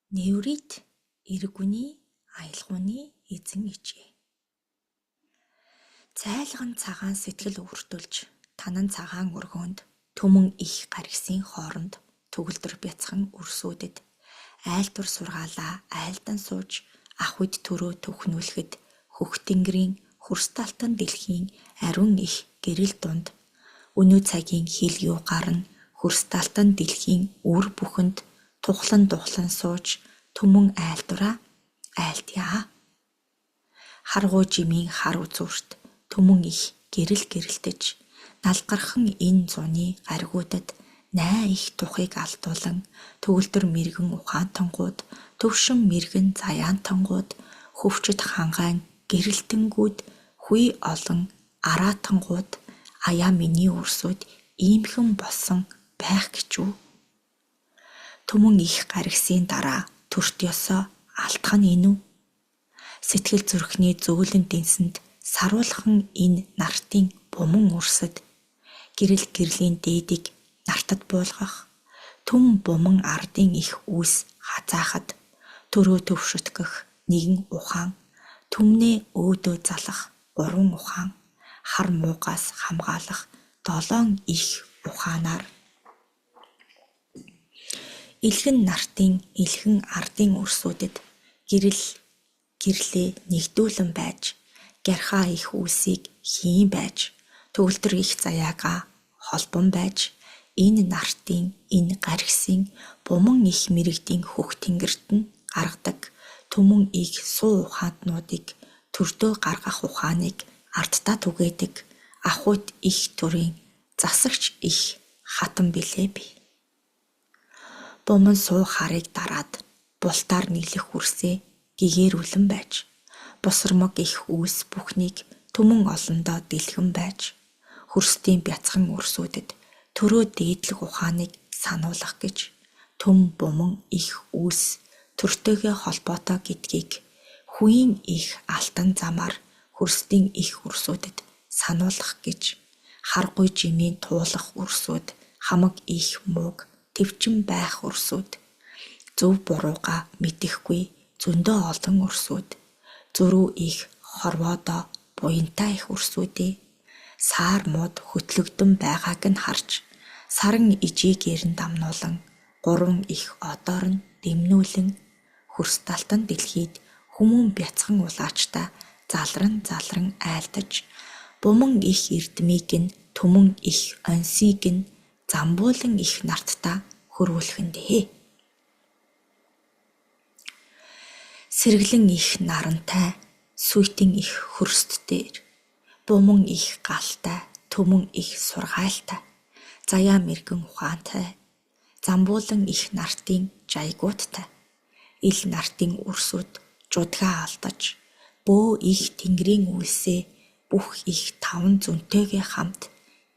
Нэврийт эргүний аялгауны эзэн ижээ. Цайлган цагаан сэтгэл өвөртөлж, танан цагаан өргөөнд түмэн их гаргисын хооронд төгөлдөр бяцхан өрсүүдэд айлтур сургаалаа айлдан сууж ах уд төрөө төхнүүлэхэд хөх тэнгэрийн хөрсталтан дэлхийн ариун их гэрэл дунд өнөө цагийн хил юу гарна хөрсталтан дэлхийн үр бүхэнд тухлан сууж түмэн айлдураа айлтъя. Харгуу жимийн хар үзүүрт түмэн их гэрэлтэж налгархан энэ зуны гаригуудад най их тухыг алдуулан төгөлдөр мэргэн ухаантангууд төвшин мэргэн заяантангууд хөвчөд хангаан гэрэлтэнгүүд хүй олон араатангууд аяа миний өрсөд иймхэн болсон байх гэж үү? Түмэн их гаргисын дараа төрт ёсоо алдах нь энэ үү? Сэтгэл зүрхний зөөлөн дэнсэнд саруулхан энэ нартын буман урсад гэрлийн дээдийг нартад буулгах түм буман ардын их үүс хазаахад төрөө төвшөтгэх нэгэн ухаан түмнээ өөдөө залах гурван ухаан хар муугаас хамгаалах долоон их ухаанаар илхэн нартын илхэн ардын өрсүүдэд гэрлээ нэгдүүлэн байж гярхаа их үүсийг хийн байж төгөлдөр их заяагаа холбон байж энэ нартын энэ гаргисын буман их мэрэгдийн хөх тэнгэрт нь гаргадаг түмэн их суу ухаантнуудыг төрдөө гаргах ухааныг ардтаа түгээдэг ахуйт их төрийн засагч их хатан билээ би. Буман суу харыг дараад бултаар нийлэх хүрсээ гэгээрүүлэн байж босромог их үүс бүхнийг түмэн олондоо дэлгэн байж хөрстийн бяцхан өрсүүдэд төрөө дээдлэх ухааныг сануулах гэж түм буман их үүс төртөөгөө холбоотой гэдгийг хүийн их алтан замаар хөрстийн их өрсүүдэд сануулах гэж харгуй жимийн туулах өрсүүд хамаг их мууг төвчин байх өрсүүд зөв бурууга мэдэхгүй зөндөө олон өрсүүд зөрүү их хорвоодоо буянтай их өрсүүдээ саар мод хөтлөгдөн байгааг нь харж саран ижигээр нь дамнуулан гурван их одоор нь дэмнүүлэн хөрсталтан дэлхийд хүмүүн бяцхан улаачтай залран айлтаж буман их эрдмийг нь түмэн их онсийг нь замбуулан их нартаа хөрвүүлэхэндээ. Сэргэлэн их нарантай суйтын их хөрст дээр буман их галтай түмэн их сургаалтай заяа мэргэн ухаантай замбуулан их нартын жайгуудтай ил нартын өрсөд жудгаа алдаж бөө их тэнгэрийн үлсээ бүх их таван зүнтэйгээ хамт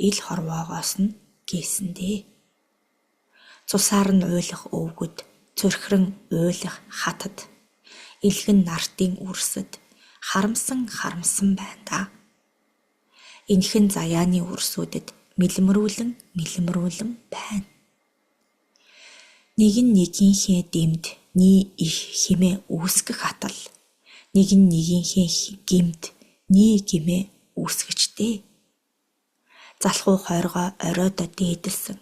ил хорвоогоос нь гээсэндээ. Цусаар нь уйлах өвгөд цөрхрөн уйлах хатад илгэн нартын үрсэд харамсан байна да. Энхэн заяаны өрсүүдэд мэлмрүүлэн байна. Нэгийнхээ дэмд nii их химээ үүсгэх атал нэгийнхээ гимд nii гимээ үүсгэжтэй. Залхуу хойргоо оройдо дээдэлсэн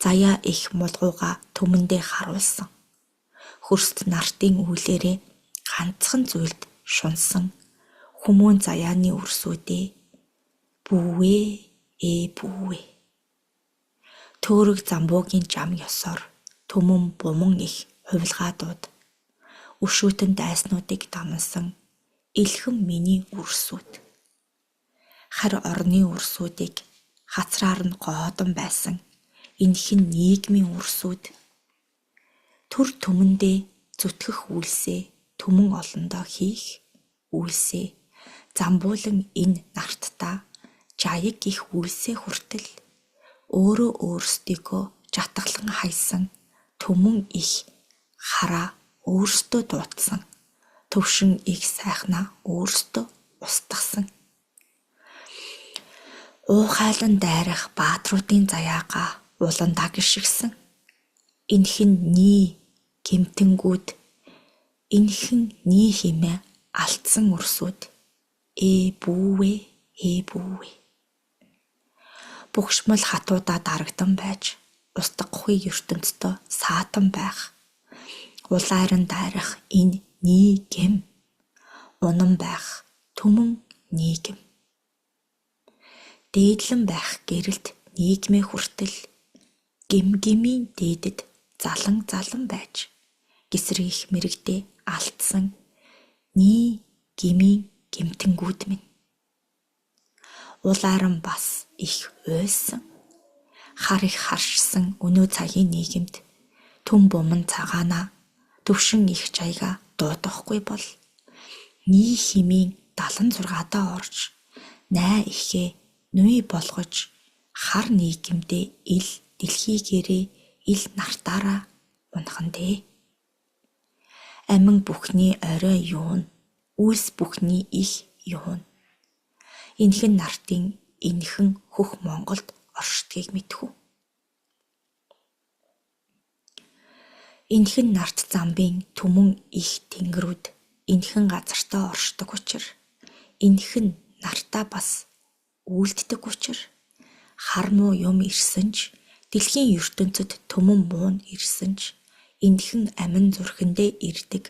заяа их мулгууга түмэндээ харуулсан хөрст нартын үүлээрээ ганцхан зүйлд шунсан хүмүүн заяаны өрсүүдээ бүүвээ төөрөг замбуугийн жам ёсоор түмэн буман их хувилгаадууд өшүүтэн дайснуудыг дамнасан илхэн миний өрсүүд хар орны өрсүүдийг хацраар нь гоодон байсан энэхэн нийгмийн өрсүүд төр түмэндээ зүтгэх үйлсээ түмэн олондоо хийх үйлсээ замбуулан энэ нартаа жаяг их үйлсээ хүртэл өөрөө өөрсдийгөө жатгалан хайсан түмэн их хараа өөрсдөө дуутсан төвшин их сайхнаа өөрсдөө устгасан уухайлан дайрах баатруудын заяагаа улан дагшигсан энэхэн nii гэмтэнгүүд энхэн nii хэмээн алдсан өрсүүд бүүвэ. Бүгшмэл хатуудаа дарагдан байж устгахгүй ертөнцийн саатан байх. Улайран дайрах энэ нийгэм унан байх түмэн нийгэм. Дээдлэн байх гэрэлт нийгмээ хүртэл гимгимийн дээдэд залан байж гисрийх мэрэгдээ алдсан гимийн гэмтэнгүүд минь. Улайран бас их уйсан хар их харшсан өнөө цагийн нийгэмд түн буман цагаанаа төвшин их жаяга дуудахгүй бол nii химийн 76-даа орж най ихээ нүи болгож хар нийгэмдээ ил дэлхийгээрээ ил нартаараа унхан дээ. Амин бүхний орой юун, үйлс бүхний их юун. Энхэн нартын энхэн хөх Монголд оршдгийг мэдхүү. Энхэн нарт замбын түмэн их тэнгэрүүд энхэн газартаа оршдог учир энхэн нартаа бас үйлддэг учир хар муу юм ирсэн ч дэлхийн ертөнцид түмэн муу нь ирсэн ч энхэн амин зүрхэндээ ирдэг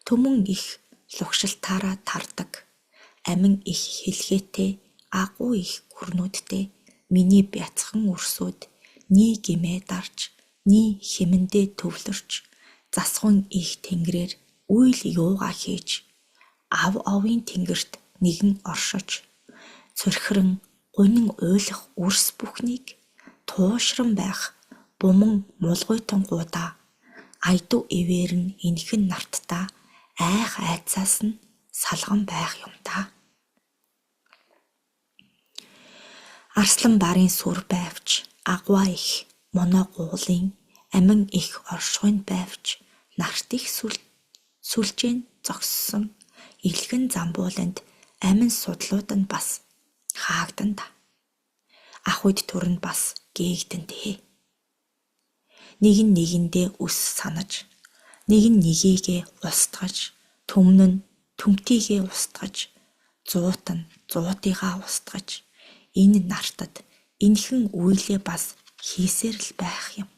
түмэн их лугшилтаараа тардаг амин их хэлхээтэй агуу их гүрнүүдтэй миний бяцхан өрсүүд nii гимээ дарж nii хэмэндээ төвлөрч засгун их тэнгэрээр үйл юугаа хийж авын тэнгэрт нэгэн оршиж цөрхрөн гунин уйлах үрс бүхнийг туушран байх буман мулгуйтан гуудаа айдуу ивээр нь энхэн нартаа айх айцаас нь салган байх юм та. Арслан барын сүр байвч агваа их моно гуулын амин их оршихуйн байвч нарт их сүлжээн зогссон илгэн замбууланд амин судлууд нь бас хаагдан та. Ахуйд түр нь бас гээгдэн дээ. Нэг нь нэгэндээ үс санаж, нэг нь нэгийгээ устгаж, түмэн нь түмтийгээ устгаж, зуут нь зуутыгаа устгаж, энэ нартад энхэн үйлээ бас хийсээр л байх юм.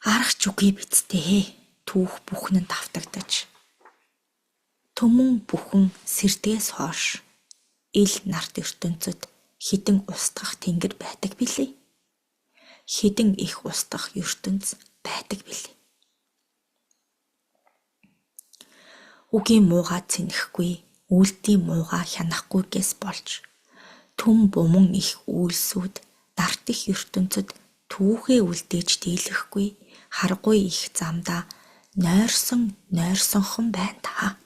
Арах чүгий бицтэй түүх бүхэн нь давтагдаж. Түмэн бүхэн сэрдгээс хойш ил нарт ертөнцид хідэн устгах тэнгэр байдаг билээ. Хідэн их устгах ертөнц байдаг билээ. Үгийн муугаа цэнэхгүй, үйлдлийн муугаа хянахгүйгээс болж түм буман их үйлсүүд нарт их ертөнцид түүхээ үлдээж дийлэхгүй харгуй их замдаа нойрсонхон байна та.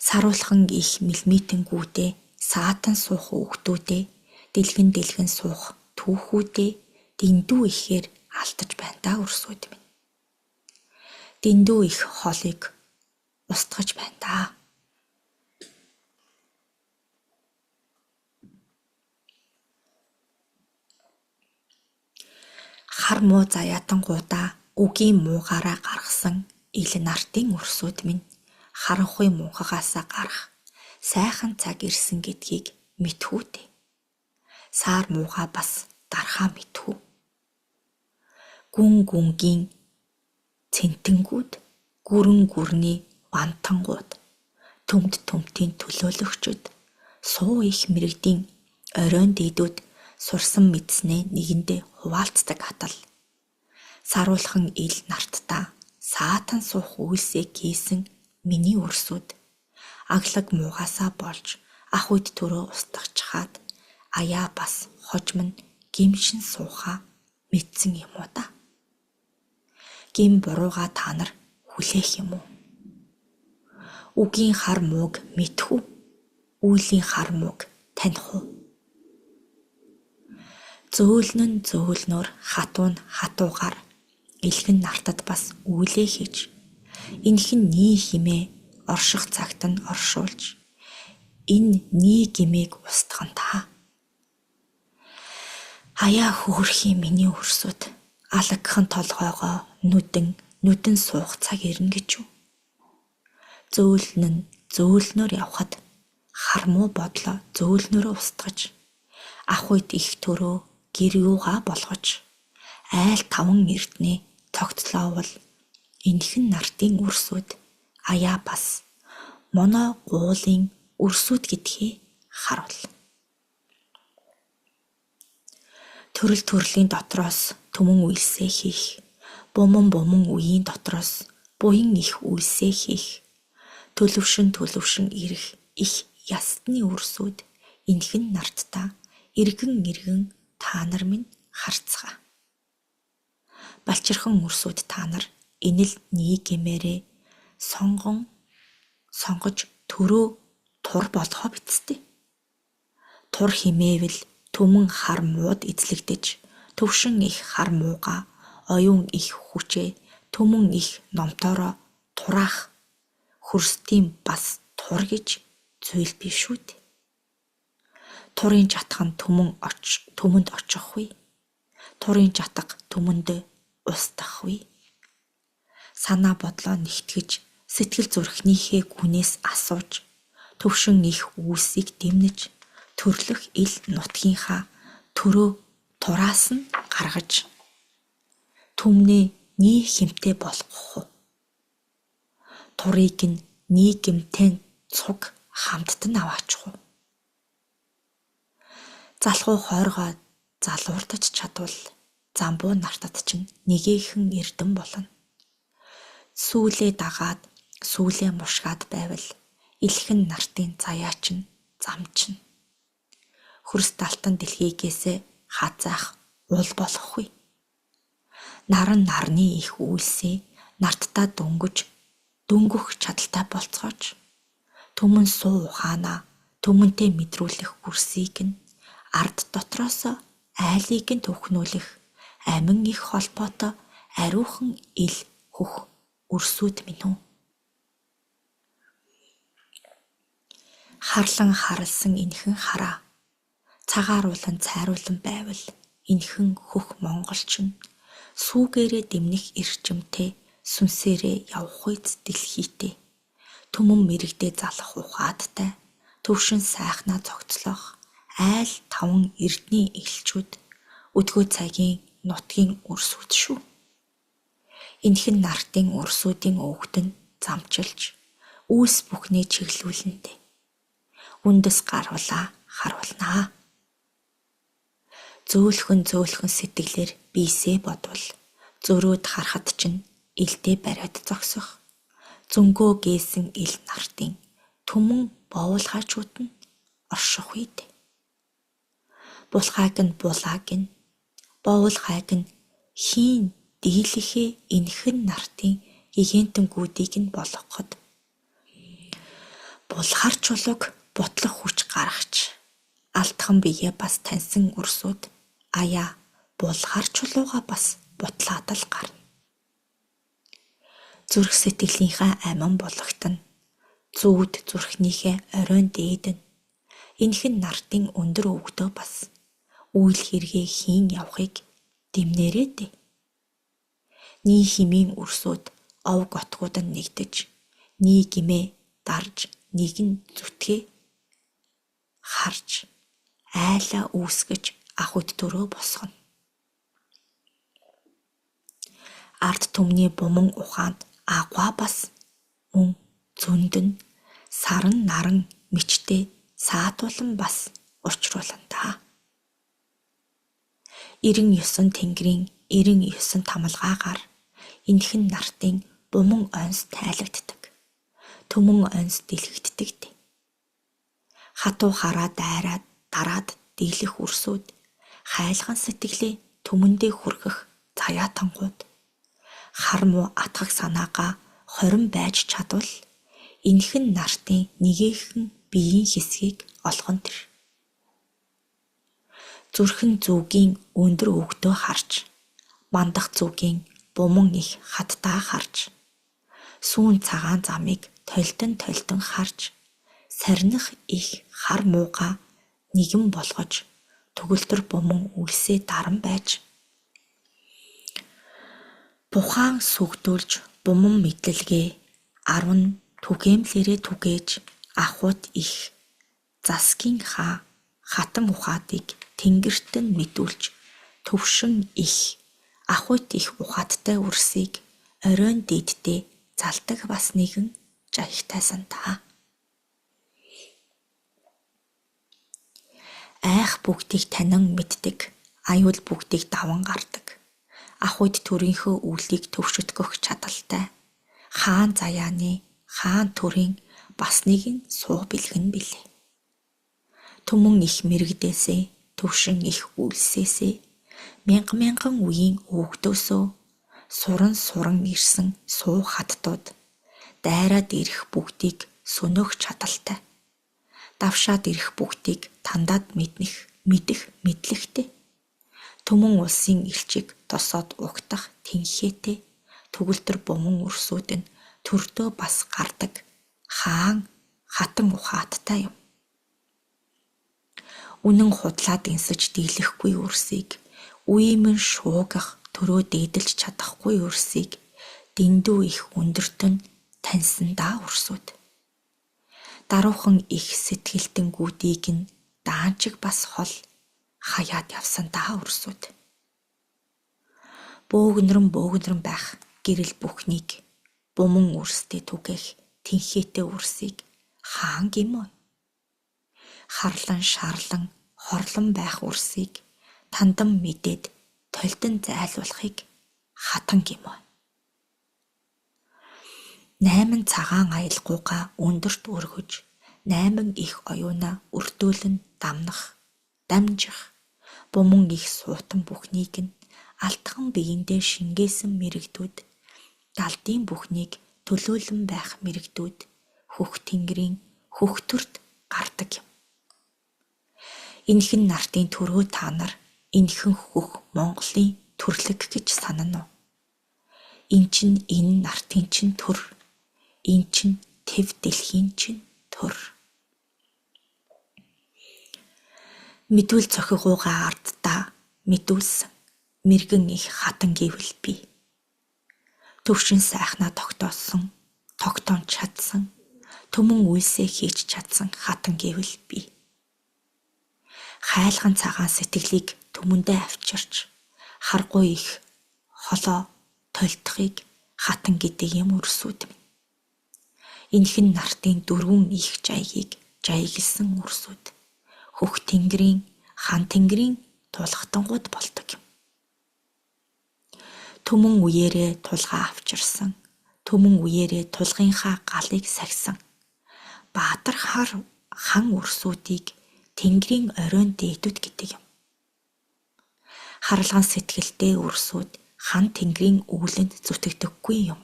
Саруулхан их мэлмитэнгүүдээ саатан суух өгдүүдээ дэлгэн суух түүхүүдээ дэндүү ихээр алдаж байна та өрсүүд минь. Дэндүү их холыг устгаж байна та. Хар муу заяатангуудаа үгийн муугаараа гаргасан ил нартын өрсүүд минь харанхуй мунхагаасаа гарах сайхан цаг ирсэн гэдгийг мэдхүүтэй. Саар муугаа бас дархаа мэдхүү. Гүнгийн цэнтэнгүүд, гүрний вантангууд, төмтийн төлөөлөгчд, суу их мэрэгдийн оройн дэдүүд сурсан мэдснээ нэгэндээ хуваалцдаг атал. Саруулхан ил нартаа саатан суух үйлсээ хийсэн миний өрсүүд аглаг муугасаа болж ахуйд төрөө устгачхаад аяа бас хожим нь гимшин суухаа мэдсэн юм уу та? Гим бурууга та нар хүлээх юм уу? Үгийн хар мууг мэдхүү, үйлийн хар мууг таних уу? Зөөлнөр хатуугаар илгэн нартад бас үйлээ хийж энхэн nii химээ орших цагт нь оршуулж энэ nii гимийг устгах та. Хаяа хөөрхийн миний өрсөд Алагхан толгойгоо нүдэн суух цаг ирнэ гэж юу? Зөөлнөр явхад хармуу бодлоо зөөлнөрөө устгаж, ах үйд их төрөө гэр юугаа болгож, айл таван эрдэнэ тогтлоовол энхэн нартын үрсүүд аяа бас моно гуулын үрсүүд гэдгийг харуул. Төрөл төрлийн дотроос түмэн үйлсээ хийх, буман үеийн дотроос буян их үйлсээ хийх, төлөвшин ирэх их ястны үрсүүд энхэн нартаа эргэн та нар минь харцгаа. Балчирхан үрсүүд та нар энэл нийгэмээрээ сонгож төрөө тур болгоо бицтэй. Тур химээвэл түмэн хар мууд эзлэгдэж, төвшин их хар мууга оюун их хүчээ түмэн их номтороо тураах хөрстийн бас тур гэж зүйл биш үү? Турын жатхан түмэнд очихгүй. Турын жатах түмэнд устгахгүй. Санаа бодлоо нэгтгэж, сэтгэл зүрхнийхээ гүнээс асууж, төвшин их үүсийг дэмнэж, төрлөх ил нутгийнхаа төрөө тураас нь гаргаж, түмнээ nii хэмтэй болгох уу? Турыг нь нийгэмтэй цуг хамтд нь аваачих уу? Залхуу хойргоо залуурдаж чадвал замбуу нартад чинь нэгээхэн эрдэм болно. Сүүлээ дагаад, сүүлээ мушгаад байвал илхэн нартын заяа чинь замчин. Хөрс талтан дэлхийгээсээ хазаах уул болохгүй. Нарны их үйлсээ нарттаа дөнгөх чадaltaй болцгооч. Түмэн суу ухаанаа түмэнтэй мэдрүүлэх үрсийг нь ард дотроос айлыг нь төвхнүүлэх амин их холбоотой ариухан ил хөх үрсүүд минь үү? Харлан харалсан энхэн хараа, цагааруулан цайруулан байвал энхэн хөх монголчин сүүгээрээ дэмнэх эрчимтэй сүнсээрээ явах үйц дэлхийтэй түмэн мэрэгдээ залах ухаадтай төвшин сайхнаа цогцлох айл таван эрдний элчүүд өдгөө цагийн нутгийн үрсүүд шүү. Энхэн нартын үрсүүдийн өвгт нь замчилж үүс бүхний чиглүүлэнтэй үндэс гарвалаа харуулнаа. Зөөлхөн сэтгэлээр бийсээ бодвол зөрөөд харахад чинь илдээ бариад зогсох зөнгөө гээсэн ил нартын түмэн боовлгаачууд нь орших үед. Булхайг нь булааг нь боовлгайг нь хийн дийлэхээ энхэн нартын гигантнгүүдийг нь болгоход булхар чулууг бутлах хүч гаргаж алтхан биеэ бас таньсан үрсүүд аяа булхар чулууга бас бутлаад л гарна. Зүрх сэтгэлийнхаа амин болгохтон зүүд зүрхнийхээ оройн дээд нь энхэн нартын өндөр өвгдөө бас үйл хэрэгээ хийн явахыг дэмнэрээ дээ. Nii химийн үрсүүд ов готгууд нь нэгдэж, nii гимээ дарж нэгэн зүтгээ харж айлаа үүсгэж ахуйд төрөө босгоно. Ард түмний буман ухаанд агва бас мөн зөндөн саран наран мичтэй саатуулан бас учрууландаа. 99 тэнгэрийн 99 тамалгаагаар энхэн нартын буман онс тайлагддаг. Түмэн онс дэлгэгддэг. Хатуу хараа дайраад дараад дийлэх үрсүүд хайлган сэтгэлээ түмэндээ хүргэх цаяатангууд хармуу атгах санаагаа хорин байж чадвал энхэн нартын нэгээхэн биеийн хэсгийг олгон тэр. Зүрхэн зүгийн өндөр өвгдөө харж, мандах зүгийн буман их хаттаа харж, сүүн цагаан замыг толтон харж, сарних их хар мууга нэгэн болгож, төгөлдөр буман үлсээ даран байж, Тухайн сүгдүүлж буман мэдлэлгээ 10 түгээмлэрээ түгээж ахуйд их засгийн хатан ухаатыг тэнгэрт нь мэдүүлж төвшин их ахуйд их ухааттай үрсийг оройн дээдтэй залдаг бас нэгэн жаягтайсан та. Айх бүгдийг танин мэддэг, аюул бүгдийг даван гардаг. Ахуйд төрийнхөө үүлийг төвшөтгөх чадалтай. Хаан заяаны, хаан төрийн бас нэгэн суу бэлгэн билээ. Түмэн их мэрэгдээсээ, төвшин их үлсээсээ, мянган үеийн өөгдөөсөө, суран ирсэн суу хаттууд, дайраад ирэх бүгдийг сөнөөх чадалтай. Давшаад ирэх бүгдийг тандаад мэдэх мэдлэгтэй. Түмэн улсын элчиг тосоод угтах тэнхээтэй. Төгөлдөр буман өрсүүд нь төрдөө бас гардаг. Хаан хатан ухааттай юм. Үнэн худлаад инсэж дийлэхгүй үрсийг, үеимэн шуугах төрөө дээдэлж чадахгүй үрсийг дэндүү их өндөртөн таньсан даа үрсүүд. Даруухан их сэтгэлтэнгүүдийг нь даанчиг бас хол хаяад явсан даа үрсүүд. Бөөгнөрөн байх гэрэл бүхнийг буман үрстэй түгэх тэнхээтэй үрсийг хаан гимөө. Шарлан хорлон байх үрсийг тандан мэдээд толдон зайлуулахыг хатан гимөө. 8 цагаан аялгуугаа өндөрт өргөж, 8 их оюунаа өртөөлөн дамжих, буман их суутан бүхнийг нь алтхан биендээ шингээсэн мэрэгдүүд, далдын бүхнийг төлөөлөн байх мэрэгдүүд, хөх тэнгэрийн хөхтөрт гардаг юм. Энхэн нартын төрөө та нар энхэн хөх Монголын төрлөг гэж санана уу? Эн чинь энэ нартын чинь төр, эн чинь тэв дэлхийн чинь төр. Мэдүүл цохигуугаа ардтаа мэдүүлсэн мэргэн их хатан гэвэл би. Төвшин сайхнаа тогтоон чадсан, төмөн үйлсээ хийж чадсан хатан гэвэл би. Хайлган цагаан сэтгэлийг төмөндөө авчирч, харгуй их холоо толдохыг хатан гэдэг юм үрсүүд минь. Энхэн нартын 4 их жаягийг жаяглсан үрсүүд, хөх тэнгэрийн, хан тэнгэрийн тулгатангууд болдог юм. Төмөн үеэрээ тулгаа авчирсан, төмөн үеэрээ тулгынхаа галыг сахисан баатар хан үрсүүдийг тэнгэрийн оройн дээдүүд гэдэг юм. Харалган сэтгэлтэй үрсүүд хан тэнгэрийн үүлэнд зүтгэдэггүй юм.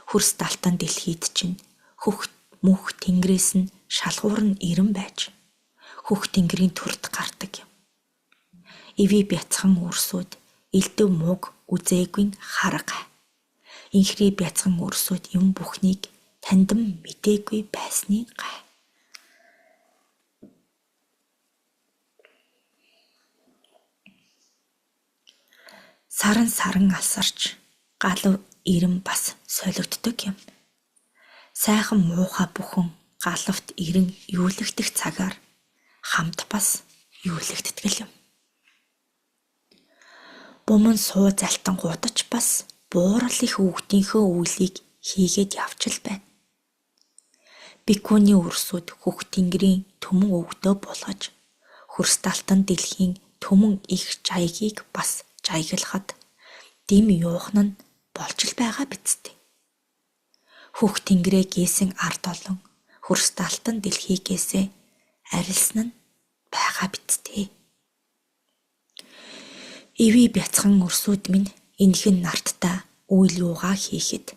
Хөрс далтан дэлхийд чинь хөх мөх тэнгэрээс нь шалгуур нь ирэн байж хөх тэнгэрийн төрд гардаг юм. Иви бяцхан үрсүүд элдв муг үзээгүй харга. Инхри бяцхан үрсүүд юм бүхнийг таньдан мэдээгүй байсны гай. Саран алсарч галав ирэн бас солигддог юм. Сайхан муухай бүхэн галавт ирэн юулэгдэх цагаар хамт бас юулэгддэг юм. Буман суу залтан гудаж бас буурал их үгдийнхөө үүлийг хийгээд явчил байна. Бикүүний үрсүүд хөх тэнгэрийн төмөн өвгдөө булгаж, хөрс далтан дэлхийн төмөн их жаягийг бас жаяглахад дэм юухан нь болж л байгаа бицтэй. Хөх тэнгэрээ гээсэн ард олон хөрс далтан дэлхийгээсээ арилсан нь байгаа бицтэй. Иви бяцхан өрсүүд минь энхэн нартаа үйл юугаа хийхэд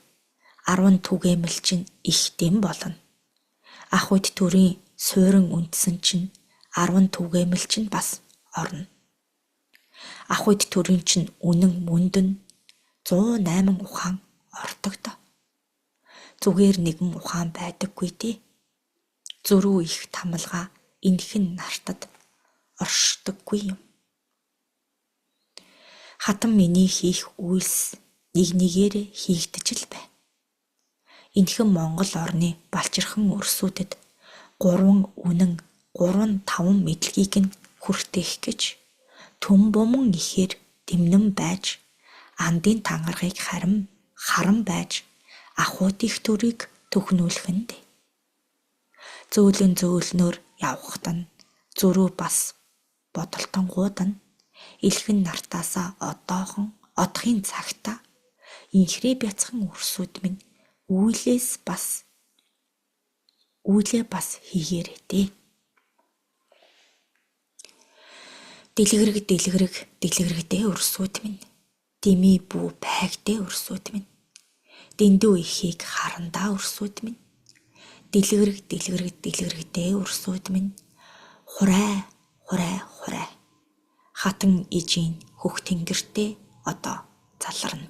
10 түгээмэл чинь их дэм болно. Ахуйд төрийн суурин үндсэн чинь 10 түгээмэл чинь бас орно. Ахуйд төрийн чинь үнэн мөндөнд 108 ухаан ортогдоо. Зүгээр нэгэн ухаан байдаггүй дээ. Зөрүү их тамалгаа энхэн нартад оршдоггүй юм. Хатан миний хийх үйлс нэг нэгээр хийгдэж л бай. Энэхэн Монгол орны балчирхан өрсүүдэд 3 үнэн 3-5 мэдлэгийг нь хүртээх гэж түн буман ихээр дэмнэн байж андын тангаргийг харан байж ахуйт их төрийг төхнүүлэхэнд зөөлнөөр явхад нь зөрүү бас бодолтонгууд нь илхэн нартаасаа одохын цагта инхрээ бяцхан өрсүүд минь үйлээ бас хийгээрэй дээ. Дэлгэрэгдээ өрсүүд минь дими бүү байгдээ өрсүүд минь дэндүү ихийг харандаа өрсүүд минь дэлгэрэгдээ өрсүүд минь хурай хатан ижийн хөх тэнгэртээ одоо заларна.